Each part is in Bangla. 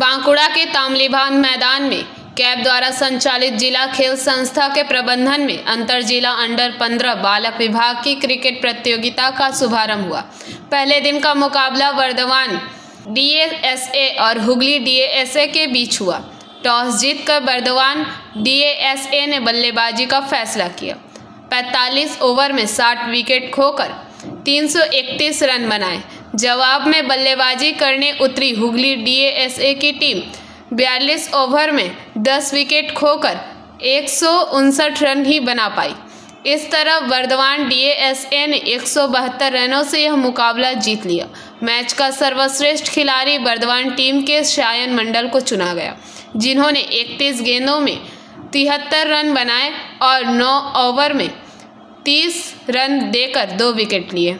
बांकुड़ा के तामलीभान मैदान में कैब द्वारा संचालित जिला खेल संस्था के प्रबंधन में अंतर जिला अंडर 15 बालक विभाग की क्रिकेट प्रतियोगिता का शुभारंभ हुआ। पहले दिन का मुकाबला वर्धमान डीएसए और हुगली डीएसए के बीच हुआ। टॉस जीतकर वर्धमान डीएसए ने बल्लेबाजी का फैसला किया। 45 ओवर में 60 विकेट खोकर 331 रन बनाए। जवाब में बल्लेबाजी करने उतरी हुगली डीएसए की टीम 42 ओवर में 10 विकेट खोकर 159 रन ही बना पाई। इस तरह वर्धमान डीएसए ने 172 रनों से यह मुकाबला जीत लिया। मैच का सर्वश्रेष्ठ खिलाड़ी वर्धमान टीम के सायन मंडल को चुना गया, जिन्होंने 31 गेंदों में 73 रन बनाए और 9 ओवर में 30 रन देकर 2 विकेट लिए।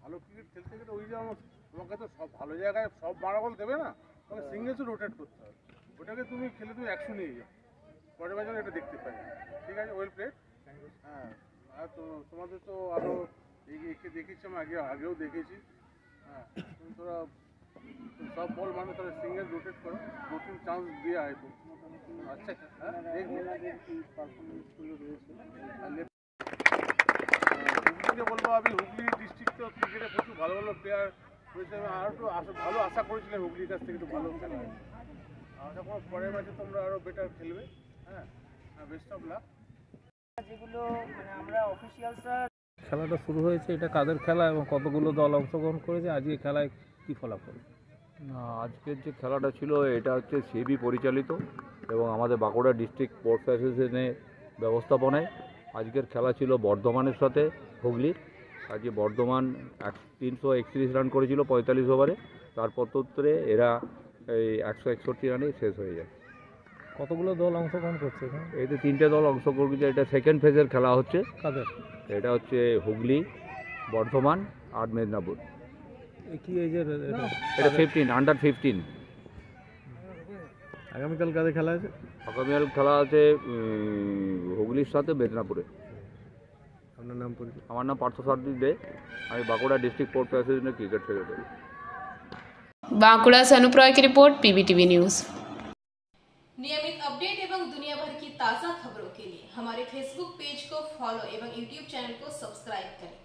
ভালো ক্রিকেট খেলতে গেলে ওই যে তোমাকে তো সব ভালো জায়গায় সব মারা বল দেবে না, তোমাকে সিঙ্গেলসও রোটেট করতে হবে। ওটাকে তুমি খেলে তুমি 100 নিয়ে যাও, পরের বার যেন এটা দেখতে পাই। ঠিক আছে, ওয়েল প্লেড। হ্যাঁ, আর তো তোমাদের তো আরও একে দেখেছি, আমি আগেও দেখেছি। হ্যাঁ, তুমি তোরা সব বল মানে তারা সিঙ্গেল রোটেট করো, 2-3 চান্স দেওয়া হয় তো। আচ্ছা, হ্যাঁ দেখবো পারফরমেন্সগুলো রয়েছে। বলবো আমি হুগলি ডিস্ট্রিক্ট তো ক্রিকেটে প্রচুর ভালো ভালো প্লেয়ার রয়েছে। আমি আরও একটু ভালো আশা করেছিলাম হুগলির কাছ থেকে একটু ভালো খেলা হয়। আশা করো পরের ম্যাচে তোমরা আরও বেটার খেলবে। হ্যাঁ, বেস্ট অফ লাক। যেগুলো মানে আমরা অফিসিয়ালসরা খেলাটা শুরু হয়েছে, এটা কাদের খেলা এবং কতগুলো দল অংশগ্রহণ করেছে, আজকে খেলায় কী ফলাফল? আজকের যে খেলাটা ছিল এটা হচ্ছে সিবি পরিচালিত এবং আমাদের বাঁকুড়া ডিস্ট্রিক্ট স্পোর্টস অ্যাসোসিয়েশনের ব্যবস্থাপনায় আজকের খেলা ছিল বর্ধমানের সাথে হুগলির। আজকে বর্ধমান 331 রান করেছিল 45 ওভারে, তারপর উত্তরে এরা এই 161 রানেই শেষ হয়ে যায়। কতগুলো দল অংশগ্রহণ করছে? এতে 3টে দল অংশগ্রহণ করছে। এটা সেকেন্ড ফেজের খেলা হচ্ছে। কাদের? এটা হচ্ছে হুগলি, বর্ধমান আর মেদিনীপুর। কি এজের এটা 15, আন্ডার 15। আগামীকাল কাদের খেলা আছে? আগামীকাল খেলা আছে হুগলির সাথে মেদিনীপুরে। আপনার নাম পরিচয়? আমার নাম পার্থসারথী দে, আমি বাঁকুড়া ডিস্ট্রিক্ট স্পোর্টস অ্যাসোসিয়েশনের ক্রিকেট সেক্রেটারি। बांकुड़ा से अनुप रॉय की रिपोर्ट, पीबीटीवी न्यूज़। नियमित अपडेट एवं दुनिया भर की ताज़ा खबरों के लिए हमारे फेसबुक पेज को फॉलो एवं यूट्यूब चैनल को सब्सक्राइब करें।